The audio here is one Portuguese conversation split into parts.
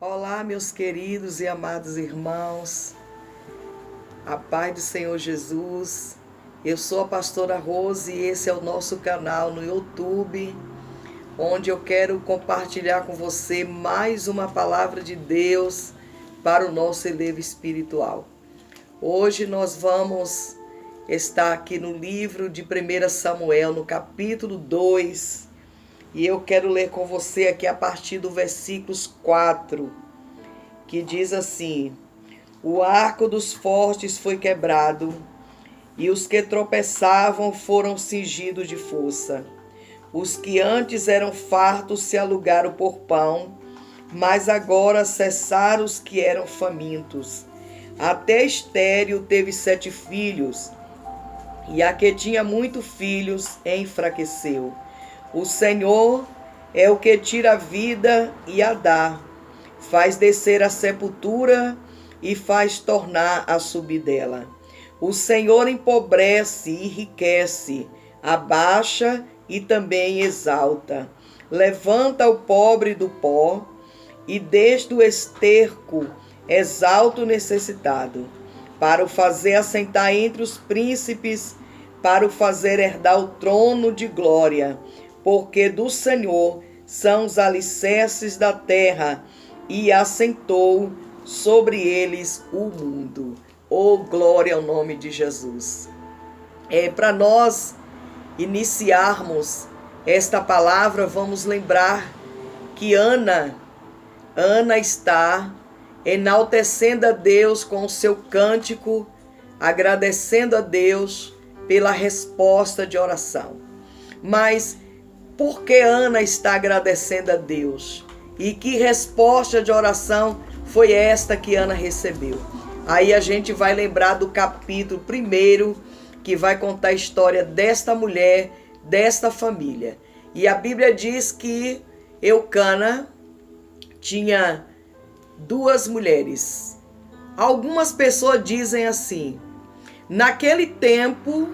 Olá, meus queridos e amados irmãos, a paz do Senhor Jesus. Eu sou a pastora Rose e esse é o nosso canal no YouTube, onde eu quero compartilhar com você mais uma palavra de Deus para o nosso elevo espiritual. Hoje nós vamos estar aqui no livro de 1 Samuel, no capítulo 2, e eu quero ler com você aqui a partir do versículo 4, que diz assim: o arco dos fortes foi quebrado, e os que tropeçavam foram cingidos de força. Os que antes eram fartos se alugaram por pão, mas agora cessaram os que eram famintos. Até Estéril teve 7 filhos, e a que tinha muitos filhos enfraqueceu. O Senhor é o que tira a vida e a dá, faz descer a sepultura e faz tornar a subir dela. O Senhor empobrece e enriquece, abaixa e também exalta. Levanta o pobre do pó e desde o esterco exalta o necessitado, para o fazer assentar entre os príncipes, para o fazer herdar o trono de glória, porque do Senhor são os alicerces da terra, e assentou sobre eles o mundo. Oh, glória ao nome de Jesus. Para nós iniciarmos esta palavra, vamos lembrar que Ana está enaltecendo a Deus com o seu cântico, agradecendo a Deus pela resposta de oração. Mas por que Ana está agradecendo a Deus? E que resposta de oração foi esta que Ana recebeu? Aí a gente vai lembrar do capítulo 1, que vai contar a história desta mulher, desta família. E a Bíblia diz que Eucana tinha 2 mulheres. Algumas pessoas dizem assim: naquele tempo,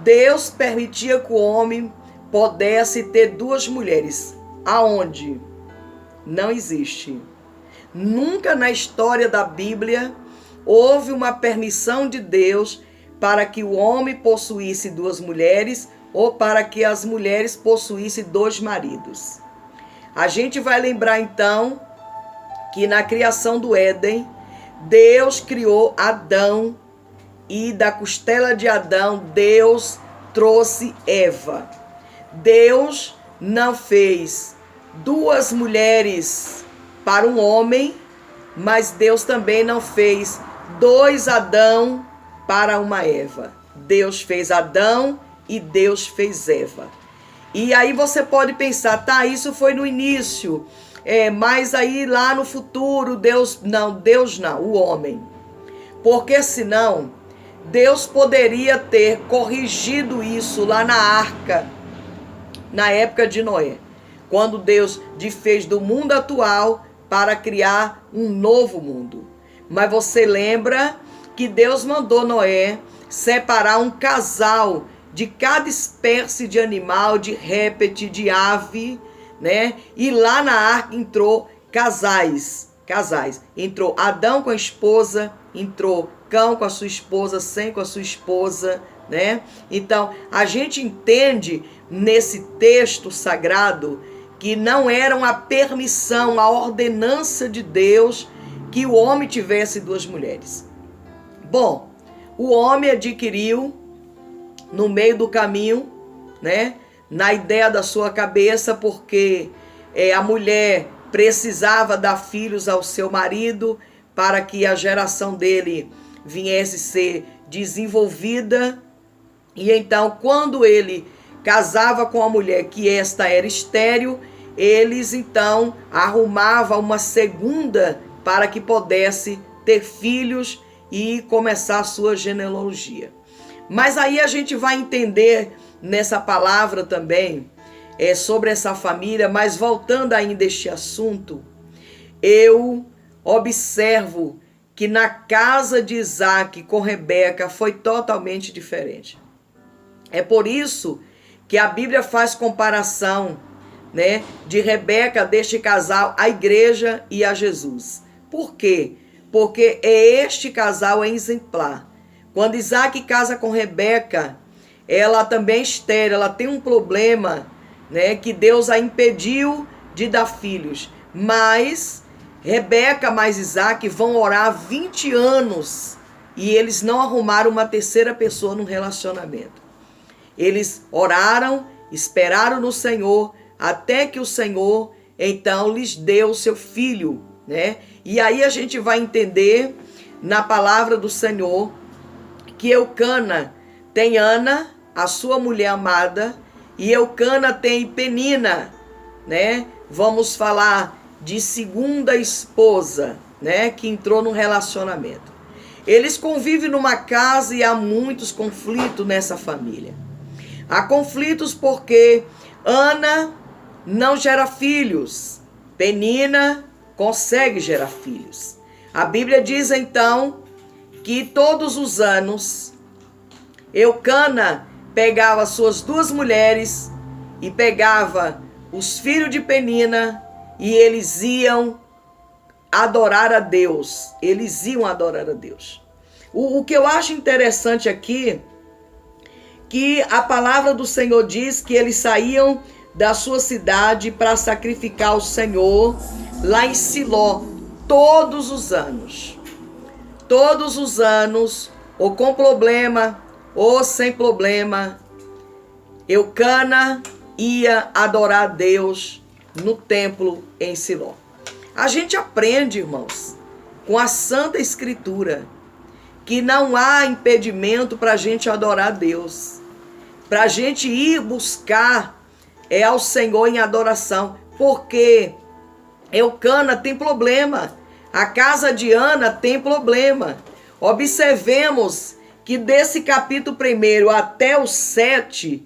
Deus permitia que o homem pudesse ter 2 mulheres. Aonde? Não existe. Nunca na história da Bíblia houve uma permissão de Deus para que o homem possuísse 2 mulheres ou para que as mulheres possuíssem 2 maridos. A gente vai lembrar então que na criação do Éden, Deus criou Adão e da costela de Adão Deus trouxe Eva. Deus não fez 2 mulheres para um homem, mas Deus também não fez 2 Adão para uma Eva. Deus fez Adão e Deus fez Eva. E aí você pode pensar, tá, isso foi no início, mas aí lá no futuro, Deus não, o homem. Porque senão, Deus poderia ter corrigido isso lá na arca, na época de Noé, quando Deus fez do mundo atual para criar um novo mundo. Mas você lembra que Deus mandou Noé separar um casal de cada espécie de animal, de réptil, de ave, né? E lá na arca entrou casais. Entrou Adão com a esposa, entrou Cão com a sua esposa, Sem com a sua esposa, né? Então, a gente entende nesse texto sagrado que não era uma permissão, a ordenança de Deus que o homem tivesse 2 mulheres. Bom, o homem adquiriu no meio do caminho, né, na ideia da sua cabeça, porque a mulher precisava dar filhos ao seu marido para que a geração dele viesse ser desenvolvida. E então, quando ele casava com a mulher que esta era estéril, eles então arrumavam uma segunda para que pudesse ter filhos e começar a sua genealogia. Mas aí a gente vai entender nessa palavra também sobre essa família, mas voltando ainda a este assunto, eu observo que na casa de Isaac com Rebeca foi totalmente diferente. É por isso que a Bíblia faz comparação né, de Rebeca, deste casal, a igreja e a Jesus. Por quê? Porque este casal é exemplar. Quando Isaac casa com Rebeca, ela também é estéril, ela tem um problema, né, que Deus a impediu de dar filhos. Mas Rebeca mais Isaac vão orar 20 anos e eles não arrumaram uma terceira pessoa no relacionamento. Eles oraram, esperaram no Senhor, até que o Senhor, então, lhes deu o seu filho, né? E aí a gente vai entender na palavra do Senhor que Eucana tem Ana, a sua mulher amada, e Eucana tem Penina, né? Vamos falar de segunda esposa, né? Que entrou no relacionamento. Eles convivem numa casa e há muitos conflitos nessa família. Há conflitos porque Ana não gera filhos, Penina consegue gerar filhos. A Bíblia diz então que todos os anos Eucana pegava suas duas mulheres e pegava os filhos de Penina e eles iam adorar a Deus. Eles iam adorar a Deus. O que eu acho interessante aqui, que a palavra do Senhor diz que eles saíam da sua cidade para sacrificar ao Senhor lá em Siló todos os anos. Todos os anos, ou com problema, ou sem problema, Eucana ia adorar a Deus no templo em Siló. A gente aprende, irmãos, com a Santa Escritura, que não há impedimento para a gente adorar a Deus, para a gente ir buscar ao Senhor em adoração, porque Eucana tem problema, a casa de Ana tem problema. Observemos que desse capítulo 1 até o 7,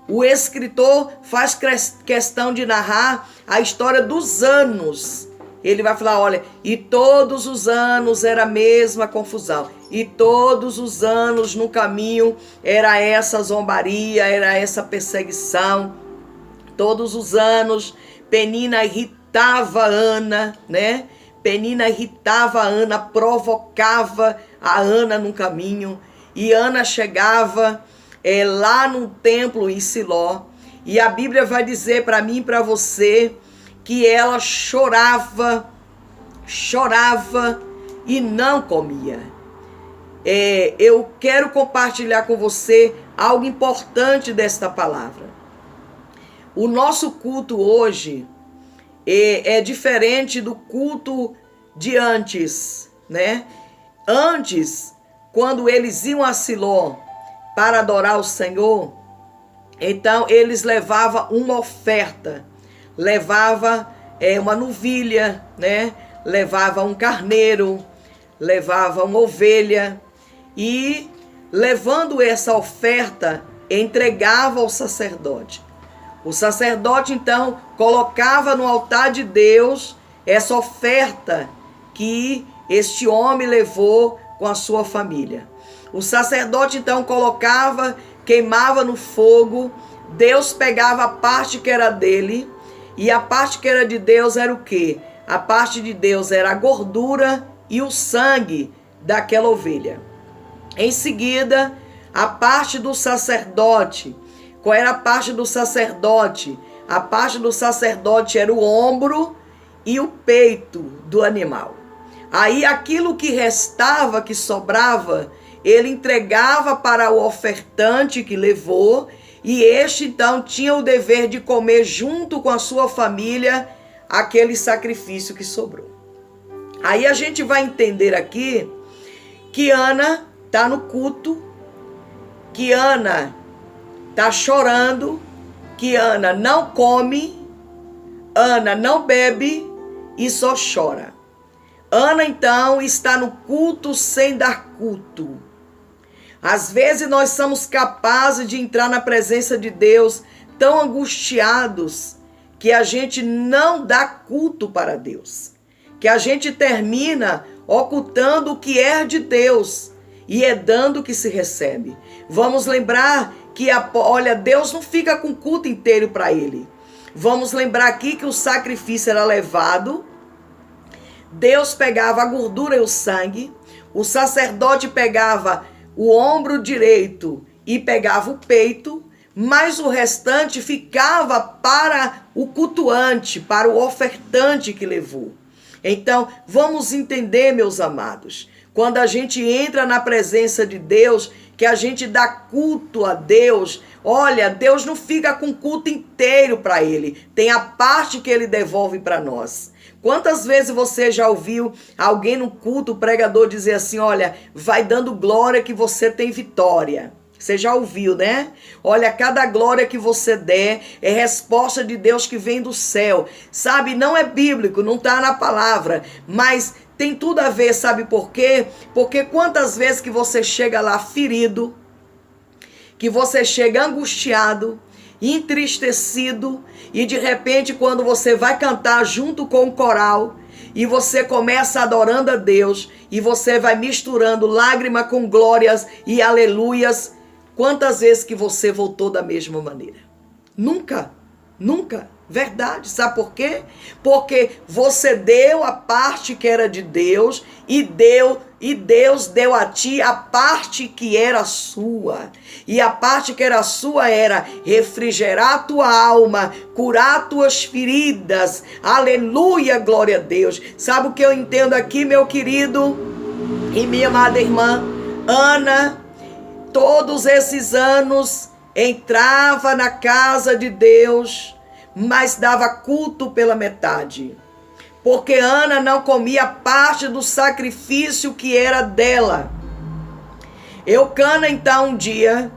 o escritor faz questão de narrar a história dos anos. Ele vai falar, olha, e todos os anos era a mesma confusão. E todos os anos no caminho era essa zombaria, era essa perseguição. Todos os anos Penina irritava Ana, né? Penina irritava Ana, provocava a Ana no caminho. E Ana chegava lá no templo em Siló. E a Bíblia vai dizer para mim e para você que ela chorava e não comia. Eu quero compartilhar com você algo importante desta palavra. O nosso culto hoje é diferente do culto de antes, né? Antes, quando eles iam a Siló para adorar o Senhor, então eles levavam uma oferta, levava uma novilha, né? Levava um carneiro, levava uma ovelha e, levando essa oferta, entregava ao sacerdote. O sacerdote, então, colocava no altar de Deus essa oferta que este homem levou com a sua família. O sacerdote, então, colocava, queimava no fogo, Deus pegava a parte que era dele, e a parte que era de Deus era o quê? A parte de Deus era a gordura e o sangue daquela ovelha. Em seguida, a parte do sacerdote. Qual era a parte do sacerdote? A parte do sacerdote era o ombro e o peito do animal. Aí aquilo que restava, que sobrava, ele entregava para o ofertante que levou, e este então tinha o dever de comer junto com a sua família aquele sacrifício que sobrou. Aí a gente vai entender aqui que Ana está no culto, que Ana está chorando, que Ana não come, Ana não bebe e só chora. Ana então está no culto sem dar culto. Às vezes nós somos capazes de entrar na presença de Deus tão angustiados que a gente não dá culto para Deus, que a gente termina ocultando o que é de Deus e é dando o que se recebe. Vamos lembrar que, olha, Deus não fica com o culto inteiro para ele. Vamos lembrar aqui que o sacrifício era levado, Deus pegava a gordura e o sangue, o sacerdote pegava o ombro direito e pegava o peito, mas o restante ficava para o cultuante, para o ofertante que levou. Então, vamos entender, meus amados, quando a gente entra na presença de Deus, que a gente dá culto a Deus, olha, Deus não fica com o culto inteiro para Ele, tem a parte que Ele devolve para nós. Quantas vezes você já ouviu alguém no culto, o pregador dizer assim, olha, vai dando glória que você tem vitória. Você já ouviu, né? Olha, cada glória que você der é resposta de Deus que vem do céu. Sabe, não é bíblico, não está na palavra, mas tem tudo a ver, sabe por quê? Porque quantas vezes que você chega lá ferido, que você chega angustiado, entristecido, e de repente quando você vai cantar junto com o coral, e você começa adorando a Deus, e você vai misturando lágrima com glórias e aleluias, quantas vezes que você voltou da mesma maneira? Nunca, nunca. Verdade, sabe por quê? Porque você deu a parte que era de Deus e Deus deu a ti a parte que era sua. E a parte que era sua era refrigerar a tua alma, curar tuas feridas. Aleluia, glória a Deus. Sabe o que eu entendo aqui, meu querido e minha amada irmã? Ana, todos esses anos, entrava na casa de Deus, mas dava culto pela metade. Porque Ana não comia parte do sacrifício que era dela. Eucana, então, um dia,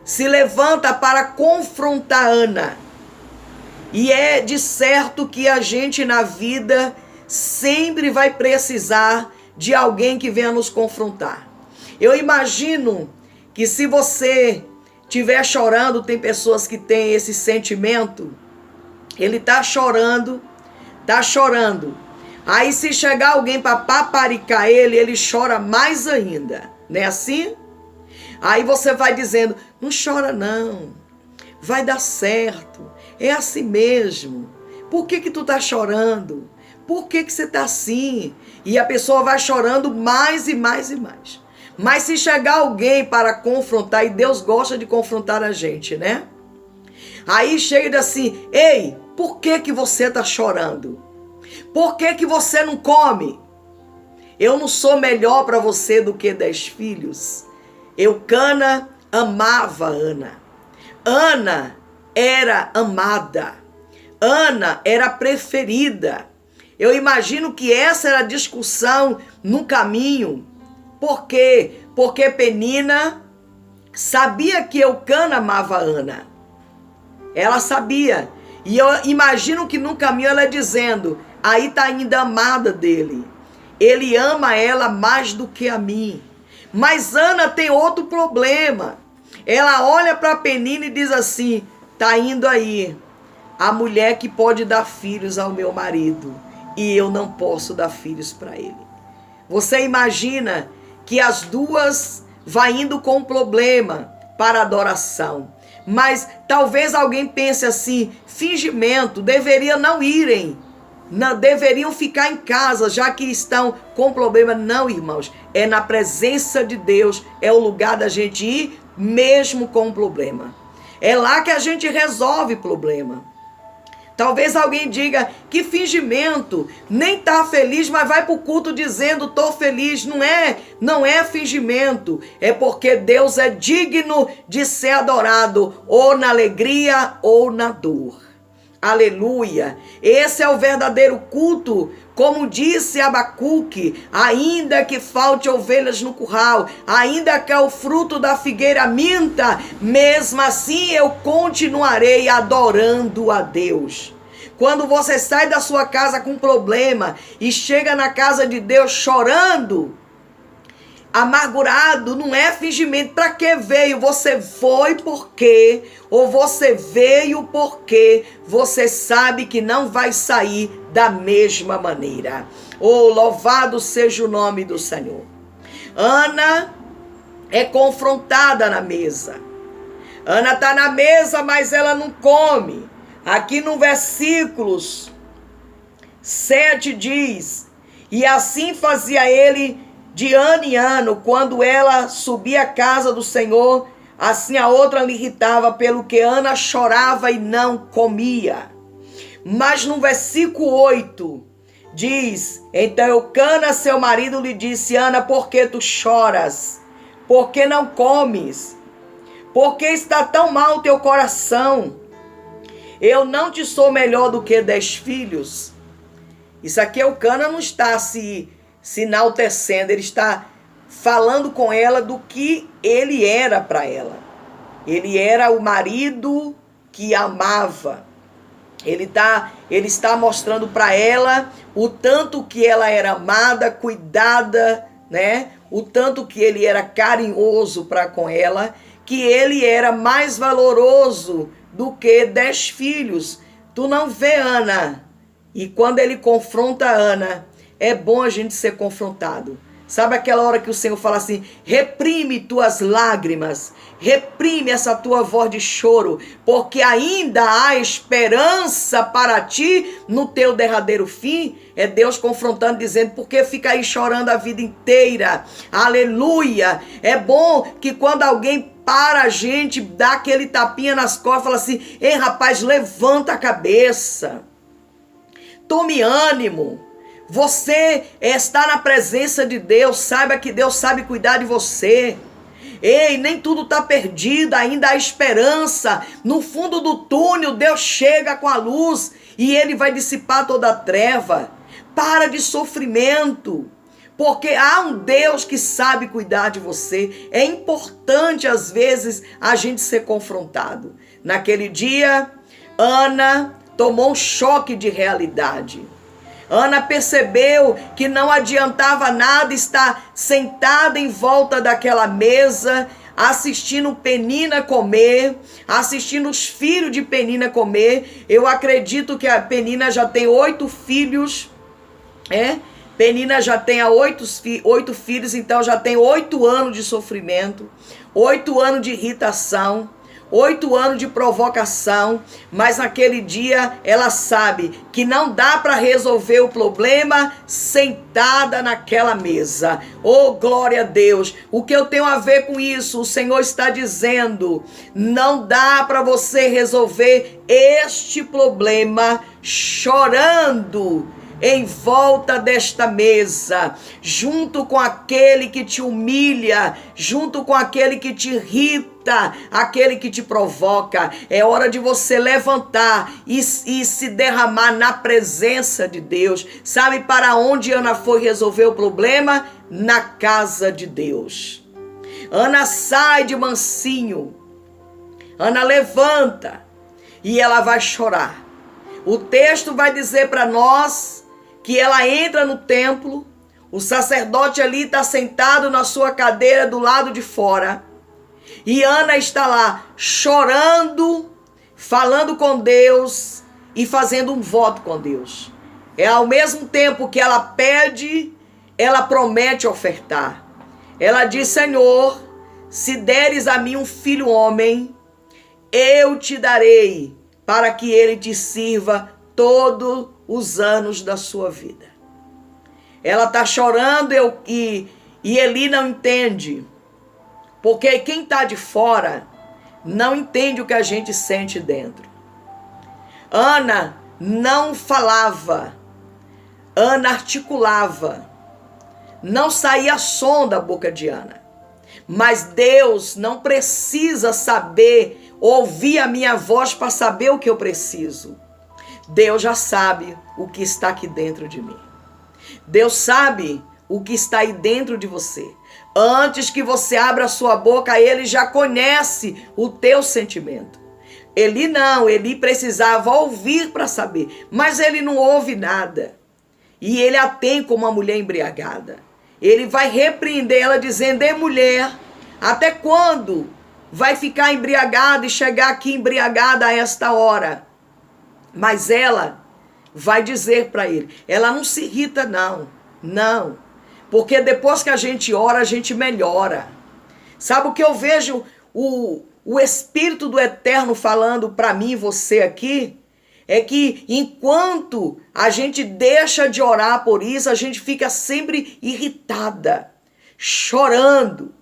se levanta para confrontar Ana. E é de certo que a gente na vida sempre vai precisar de alguém que venha nos confrontar. Eu imagino que se você estiver chorando, tem pessoas que têm esse sentimento, ele está chorando. Aí se chegar alguém para paparicar ele chora mais ainda, não é assim? Aí você vai dizendo, não chora não, vai dar certo, é assim mesmo. Por que tu tá chorando? Por que você tá assim? E a pessoa vai chorando mais e mais e mais. Mas se chegar alguém para confrontar, e Deus gosta de confrontar a gente, né? Aí chega e diz assim, ei, por que você tá chorando? Por que você não come? Eu não sou melhor para você do que 10 filhos. Eucana amava Ana. Ana era amada. Ana era preferida. Eu imagino que essa era a discussão no caminho. Por quê? Porque Penina sabia que Eucana amava Ana. Ela sabia. E eu imagino que no caminho ela dizendo, aí está ainda amada dele. Ele ama ela mais do que a mim. Mas Ana tem outro problema. Ela olha para Penina e diz assim, tá indo aí a mulher que pode dar filhos ao meu marido. E eu não posso dar filhos para ele. Você imagina que as duas vai indo com problema para adoração. Mas talvez alguém pense assim, fingimento, deveria não irem. Não, deveriam ficar em casa, já que estão com problema. Não, irmãos, é na presença de Deus, é o lugar da gente ir mesmo com problema. É lá que a gente resolve problema. Talvez alguém diga, que fingimento, nem tá feliz, mas vai para o culto dizendo, tô feliz. Não é fingimento, é porque Deus é digno de ser adorado, ou na alegria ou na dor. Aleluia, esse é o verdadeiro culto, como disse Abacuque, ainda que falte ovelhas no curral, ainda que o fruto da figueira minta, mesmo assim eu continuarei adorando a Deus. Quando você sai da sua casa com problema e chega na casa de Deus chorando, amargurado, não é fingimento. Para que veio? Você foi porque, ou você veio porque você sabe que não vai sair da mesma maneira. Oh, louvado seja o nome do Senhor. Ana é confrontada na mesa. Ana está na mesa, mas ela não come. Aqui no versículos 7 diz: e assim fazia ele de ano em ano, quando ela subia à casa do Senhor, assim a outra lhe irritava, pelo que Ana chorava e não comia. Mas no versículo 8 diz: então Eucana, seu marido, lhe disse: Ana, por que tu choras? Por que não comes? Por que está tão mal o teu coração? Eu não te sou melhor do que 10 filhos. Isso aqui Eucana não está se enaltecendo, ele está falando com ela do que ele era para ela. Ele era o marido que amava. Ele está mostrando para ela o tanto que ela era amada, cuidada, né? O tanto que ele era carinhoso para com ela, que ele era mais valoroso do que 10 filhos. Tu não vê, Ana? E quando ele confronta Ana, é bom a gente ser confrontado. Sabe aquela hora que o Senhor fala assim: reprime tuas lágrimas, reprime essa tua voz de choro, porque ainda há esperança para ti no teu derradeiro fim. É Deus confrontando, dizendo: por que fica aí chorando a vida inteira? Aleluia! É bom que quando alguém para a gente, dá aquele tapinha nas costas, fala assim: ei, rapaz, levanta a cabeça, tome ânimo. Você está na presença de Deus, saiba que Deus sabe cuidar de você. Ei, nem tudo está perdido, ainda há esperança. No fundo do túnel, Deus chega com a luz e Ele vai dissipar toda a treva. Para de sofrimento, porque há um Deus que sabe cuidar de você. É importante, às vezes, a gente ser confrontado. Naquele dia, Ana tomou um choque de realidade. Ana percebeu que não adiantava nada estar sentada em volta daquela mesa, assistindo Penina comer, assistindo os filhos de Penina comer. Eu acredito que a Penina já tem 8 filhos, Penina já tem 8 filhos, então já tem 8 anos de sofrimento, 8 anos de irritação, 8 anos de provocação, mas naquele dia ela sabe que não dá para resolver o problema sentada naquela mesa. Oh, glória a Deus! O que eu tenho a ver com isso? O Senhor está dizendo: não dá para você resolver este problema chorando em volta desta mesa, junto com aquele que te humilha, junto com aquele que te irrita, aquele que te provoca. É hora de você levantar e se derramar na presença de Deus. Sabe para onde Ana foi resolver o problema? Na casa de Deus. Ana sai de mansinho, Ana levanta e ela vai chorar. O texto vai dizer para nós que ela entra no templo, o sacerdote ali está sentado na sua cadeira do lado de fora, e Ana está lá chorando, falando com Deus e fazendo um voto com Deus. É ao mesmo tempo que ela pede, ela promete ofertar. Ela diz: Senhor, se deres a mim um filho homem, eu te darei para que ele te sirva todos os anos da sua vida. Ela está chorando e Eli não entende, porque quem está de fora não entende o que a gente sente dentro. Ana não falava, Ana articulava, não saía som da boca de Ana. Mas Deus não precisa saber, ouvir a minha voz para saber o que eu preciso. Deus já sabe o que está aqui dentro de mim. Deus sabe o que está aí dentro de você. Antes que você abra a sua boca, Ele já conhece o teu sentimento. Ele não, ele precisava ouvir para saber, mas ele não ouve nada. E ele a tem como uma mulher embriagada. Ele vai repreender ela dizendo: ei, mulher, até quando vai ficar embriagada e chegar aqui embriagada a esta hora? Mas ela vai dizer para ele, ela não se irrita não, porque depois que a gente ora, a gente melhora. Sabe o que eu vejo o Espírito do Eterno falando para mim e você aqui? é que enquanto a gente deixa de orar por isso, a gente fica sempre irritada, chorando,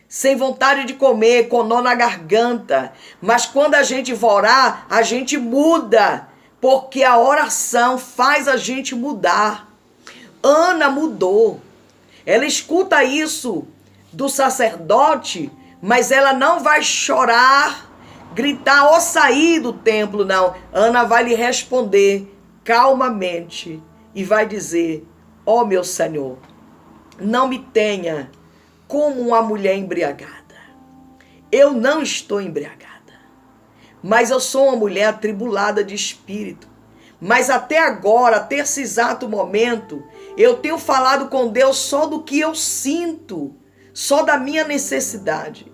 sem vontade de comer, com nó na garganta. Mas quando a gente vai orar, a gente muda, porque a oração faz a gente mudar. Ana mudou. Ela escuta isso do sacerdote, mas ela não vai chorar, gritar ou sair do templo, não. Ana vai lhe responder calmamente e vai dizer: ó meu Senhor, não me tenha como uma mulher embriagada. Eu não estou embriagada, mas eu sou uma mulher atribulada de espírito. Mas até agora, até esse exato momento, eu tenho falado com Deus só do que eu sinto, só da minha necessidade.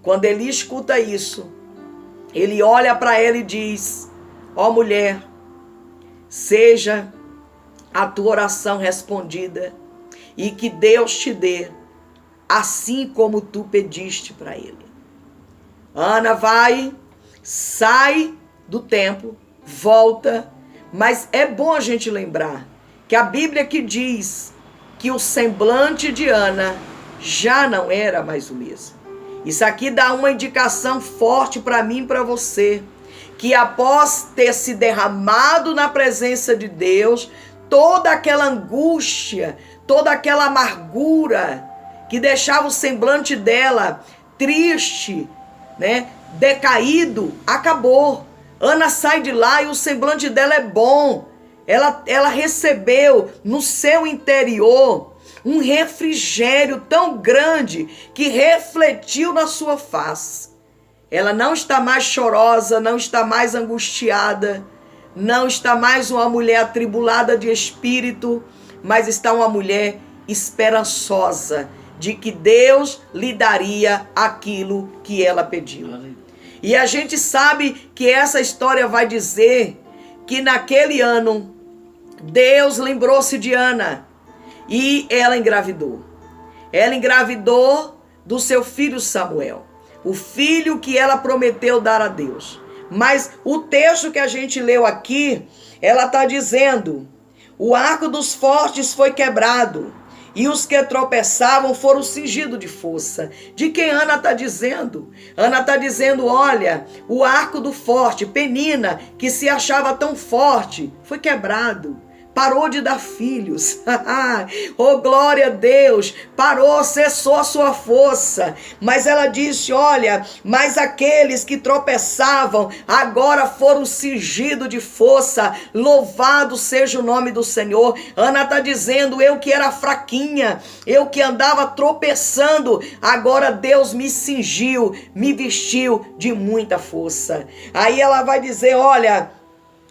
Quando ele escuta isso, ele olha para ela e diz: ó mulher, seja a tua oração respondida e que Deus te dê assim como tu pediste para ele. Ana vai, sai do templo, volta, mas é bom a gente lembrar que a Bíblia que diz que o semblante de Ana já não era mais o mesmo. Isso aqui dá uma indicação forte para mim e para você, que após ter se derramado na presença de Deus, toda aquela angústia, toda aquela amargura que deixava o semblante dela triste, né, decaído, acabou. Ana sai de lá e o semblante dela é bom. Ela recebeu no seu interior um refrigério tão grande que refletiu na sua face. Ela não está mais chorosa, não está mais angustiada, não está mais uma mulher atribulada de espírito, mas está uma mulher esperançosa de que Deus lhe daria aquilo que ela pediu. E a gente sabe que essa história vai dizer que naquele ano Deus lembrou-se de Ana e ela engravidou. Ela engravidou do seu filho Samuel, o filho que ela prometeu dar a Deus. Mas o texto que a gente leu aqui, ela está dizendo: o arco dos fortes foi quebrado e os que tropeçavam foram cingidos de força. De quem Ana está dizendo? Ana está dizendo: olha, o arco do forte, Penina, que se achava tão forte, foi quebrado. Parou de dar filhos. Oh, glória a Deus. Parou, cessou a sua força. Mas ela disse: olha, mas aqueles que tropeçavam agora foram cingidos de força. Louvado seja o nome do Senhor. Ana está dizendo: eu que era fraquinha, eu que andava tropeçando, agora Deus me cingiu, me vestiu de muita força. Aí ela vai dizer: olha,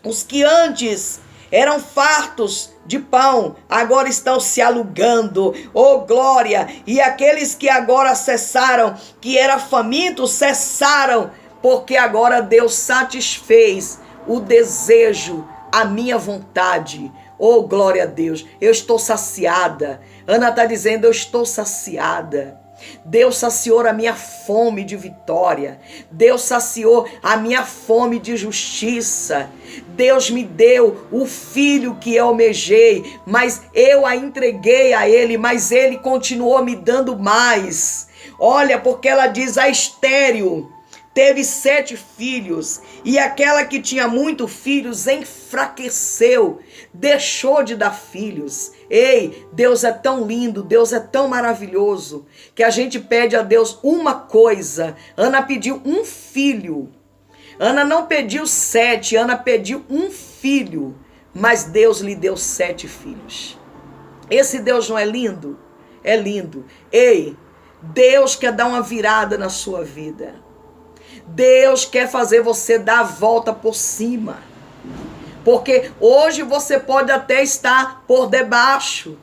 os que antes eram fartos de pão, agora estão se alugando, oh glória, e aqueles que agora cessaram, que eram famintos, cessaram, porque agora Deus satisfez o desejo, a minha vontade, oh glória a Deus, eu estou saciada. Ana está dizendo: eu estou saciada. Deus saciou a minha fome de vitória. Deus saciou a minha fome de justiça. Deus me deu o filho que eu almejei, mas eu a entreguei a ele, mas ele continuou me dando mais. Olha, porque ela diz: a estéril teve 7 filhos, e aquela que tinha muitos filhos enfraqueceu, deixou de dar filhos. Ei, Deus é tão lindo, Deus é tão maravilhoso, que a gente pede a Deus uma coisa. Ana pediu um filho. Ana não pediu 7, Ana pediu um filho, mas Deus lhe deu 7 filhos. Esse Deus não é lindo? É lindo. Ei, Deus quer dar uma virada na sua vida. Deus quer fazer você dar a volta por cima. Porque hoje você pode até estar por debaixo.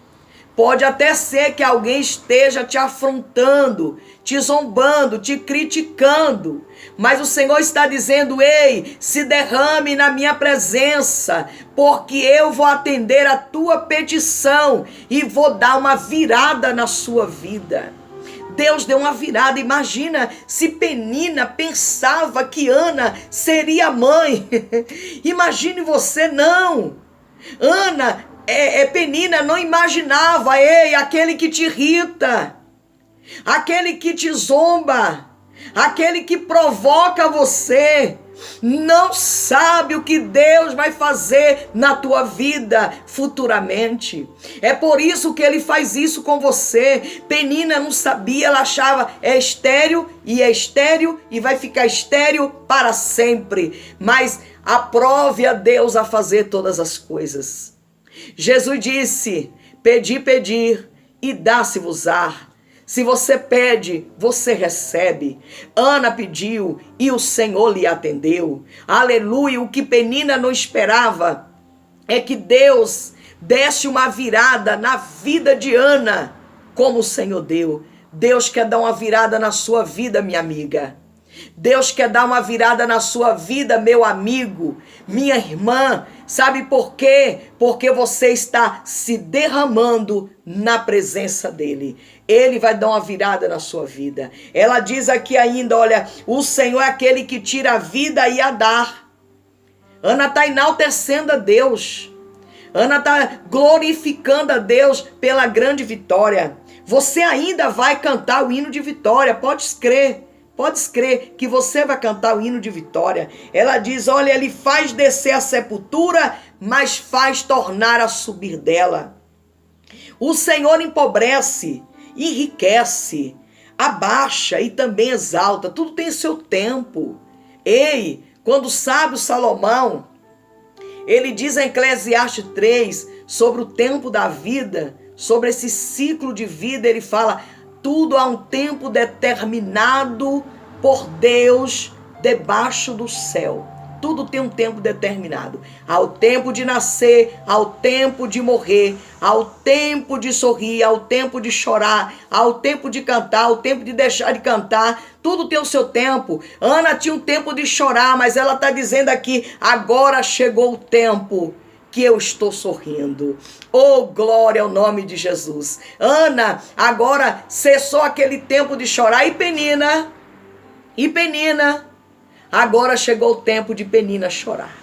Pode até ser que alguém esteja te afrontando, te zombando, te criticando. Mas o Senhor está dizendo: ei, se derrame na minha presença, porque eu vou atender a tua petição e vou dar uma virada na sua vida. Deus deu uma virada. Imagina se Penina pensava que Ana seria mãe. Imagine você, não. Penina não imaginava, aquele que te irrita, aquele que te zomba, aquele que provoca você, não sabe o que Deus vai fazer na tua vida futuramente. É por isso que ele faz isso com você. Penina não sabia, ela achava é estéril e vai ficar estéril para sempre. Mas aprove a Deus a fazer todas as coisas. Jesus disse: pedi, pedir e dá-se-vos-á. Se você pede, você recebe. Ana pediu e o Senhor lhe atendeu. Aleluia. O que Penina não esperava é que Deus desse uma virada na vida de Ana, como o Senhor deu. Deus quer dar uma virada na sua vida, minha amiga. Deus quer dar uma virada na sua vida, meu amigo, minha irmã. Sabe por quê? Porque você está se derramando na presença dele. Ele vai dar uma virada na sua vida. Ela diz aqui ainda, olha, o Senhor é aquele que tira a vida e a dá. Ana está enaltecendo a Deus. Ana está glorificando a Deus pela grande vitória. Você ainda vai cantar o hino de vitória, pode crer. Pode crer que você vai cantar o hino de vitória. Ela diz, olha, ele faz descer a sepultura, mas faz tornar a subir dela. O Senhor empobrece, enriquece, abaixa e também exalta. Tudo tem seu tempo. Ei, quando o sábio Salomão, ele diz em Eclesiastes 3, sobre o tempo da vida, sobre esse ciclo de vida, ele fala: tudo há um tempo determinado por Deus debaixo do céu. Tudo tem um tempo determinado. Há o tempo de nascer, há o tempo de morrer, há o tempo de sorrir, há o tempo de chorar, há o tempo de cantar, há o tempo de deixar de cantar. Tudo tem o seu tempo. Ana tinha um tempo de chorar, mas ela está dizendo aqui, agora chegou o tempo que eu estou sorrindo. Oh, glória ao nome de Jesus. Ana, agora cessou aquele tempo de chorar. E Penina, agora chegou o tempo de Penina chorar.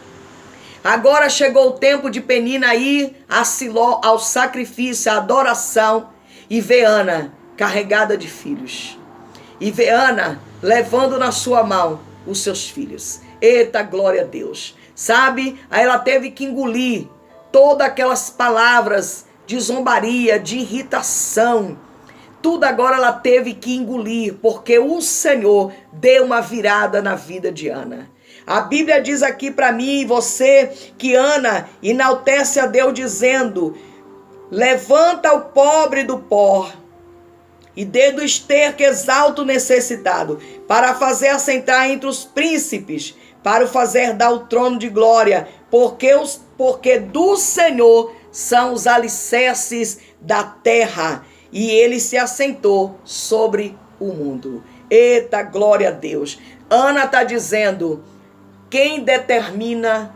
Agora chegou o tempo de Penina ir a Siló, ao sacrifício, à adoração, e ver Ana carregada de filhos. E ver Ana levando na sua mão os seus filhos. Eita, glória a Deus. Sabe, aí ela teve que engolir todas aquelas palavras de zombaria, de irritação. Tudo agora ela teve que engolir, porque o Senhor deu uma virada na vida de Ana. A Bíblia diz aqui para mim e você que Ana enaltece a Deus dizendo: levanta o pobre do pó e dê do esterco exalta o necessitado, para fazer assentar entre os príncipes, para o fazer dar o trono de glória, porque do Senhor são os alicerces da terra, e ele se assentou sobre o mundo. Eita, glória a Deus. Ana está dizendo, quem determina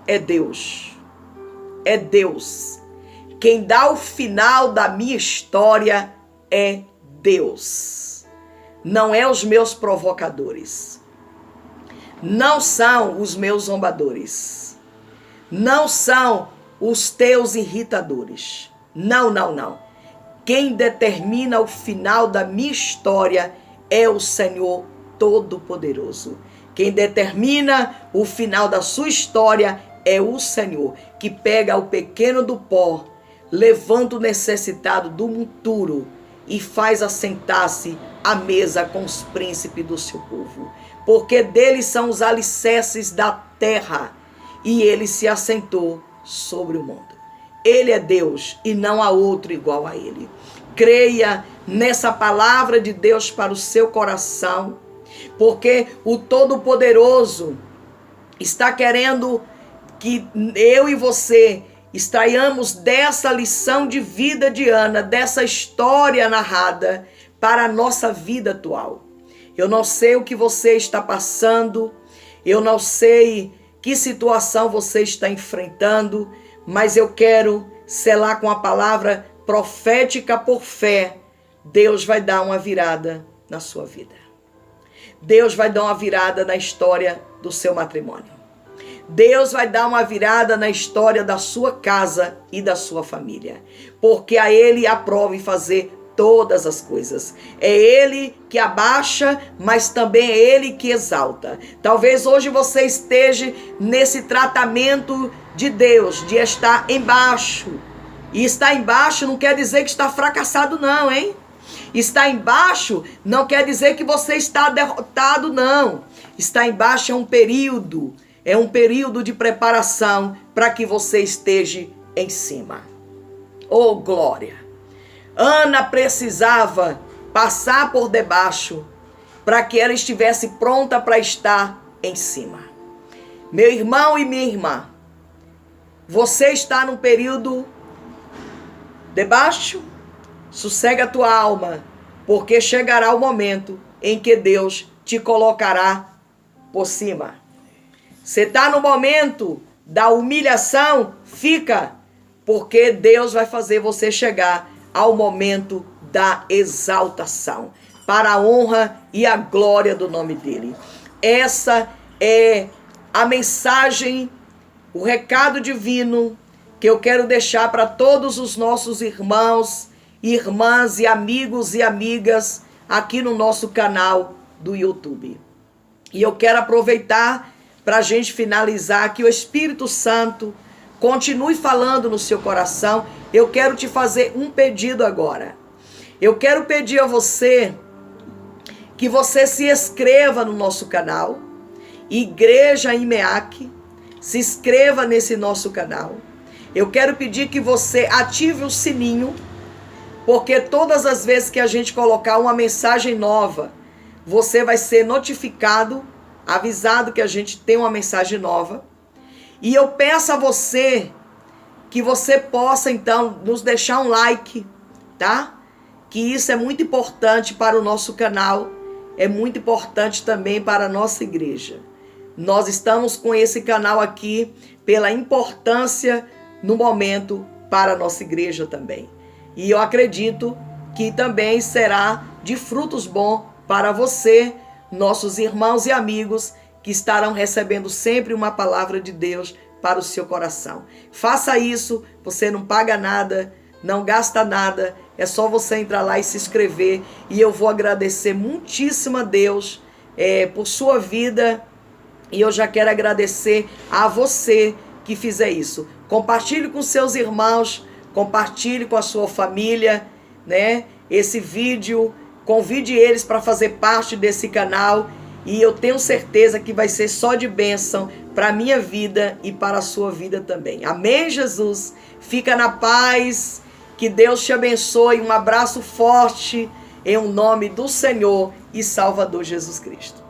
é Deus. É Deus. Quem dá o final da minha história é Deus. Não é os meus provocadores. Não são os meus zombadores. Não são os teus irritadores. Não, não, não. Quem determina o final da minha história é o Senhor Todo-Poderoso. Quem determina o final da sua história é o Senhor, que pega o pequeno do pó, levanta o necessitado do monturo e faz assentar-se à mesa com os príncipes do seu povo. Porque deles são os alicerces da terra, e ele se assentou sobre o mundo. Ele é Deus e não há outro igual a ele. Creia nessa palavra de Deus para o seu coração, porque o Todo-Poderoso está querendo que eu e você extraiamos dessa lição de vida de Ana, dessa história narrada para a nossa vida atual. Eu não sei o que você está passando, eu não sei que situação você está enfrentando, mas eu quero selar com a palavra profética por fé Deus vai dar uma virada na sua vida. Deus vai dar uma virada na história do seu matrimônio. Deus vai dar uma virada na história da sua casa e da sua família. Porque a Ele aprove fazer todas as coisas. É Ele que abaixa, mas também é Ele que exalta. Talvez hoje você esteja nesse tratamento de Deus, de estar embaixo. E estar embaixo não quer dizer que está fracassado não, hein? Estar embaixo não quer dizer que você está derrotado, não. Estar embaixo é um período de preparação para que você esteja em cima. Oh, glória! Ana precisava passar por debaixo para que ela estivesse pronta para estar em cima. Meu irmão e minha irmã, você está num período debaixo? Sossega a tua alma, porque chegará o momento em que Deus te colocará por cima. Você está no momento da humilhação? Fica, porque Deus vai fazer você chegar ao momento da exaltação, para a honra e a glória do nome dele. Essa é a mensagem, o recado divino que eu quero deixar para todos os nossos irmãos, irmãs e amigos e amigas aqui no nosso canal do YouTube. E eu quero aproveitar para a gente finalizar, que o Espírito Santo continue falando no seu coração. Eu quero te fazer um pedido agora. Eu quero pedir a você que você se inscreva no nosso canal, Igreja IMEAC, se inscreva nesse nosso canal. Eu quero pedir que você ative o sininho, porque todas as vezes que a gente colocar uma mensagem nova, você vai ser notificado, avisado que a gente tem uma mensagem nova. E eu peço a você que você possa, então, nos deixar um like, tá? Que isso é muito importante para o nosso canal, é muito importante também para a nossa igreja. Nós estamos com esse canal aqui pela importância no momento para a nossa igreja também. E eu acredito que também será de frutos bons para você, nossos irmãos e amigos, que estarão recebendo sempre uma palavra de Deus para o seu coração. Faça isso, você não paga nada, não gasta nada, é só você entrar lá e se inscrever. E eu vou agradecer muitíssimo a Deus por sua vida. E eu já quero agradecer a você que fizer isso. Compartilhe com seus irmãos, compartilhe com a sua família, né? Esse vídeo, convide eles para fazer parte desse canal. E eu tenho certeza que vai ser só de bênção para a minha vida e para a sua vida também. Amém, Jesus? Fica na paz, que Deus te abençoe. Um abraço forte em nome do Senhor e Salvador Jesus Cristo.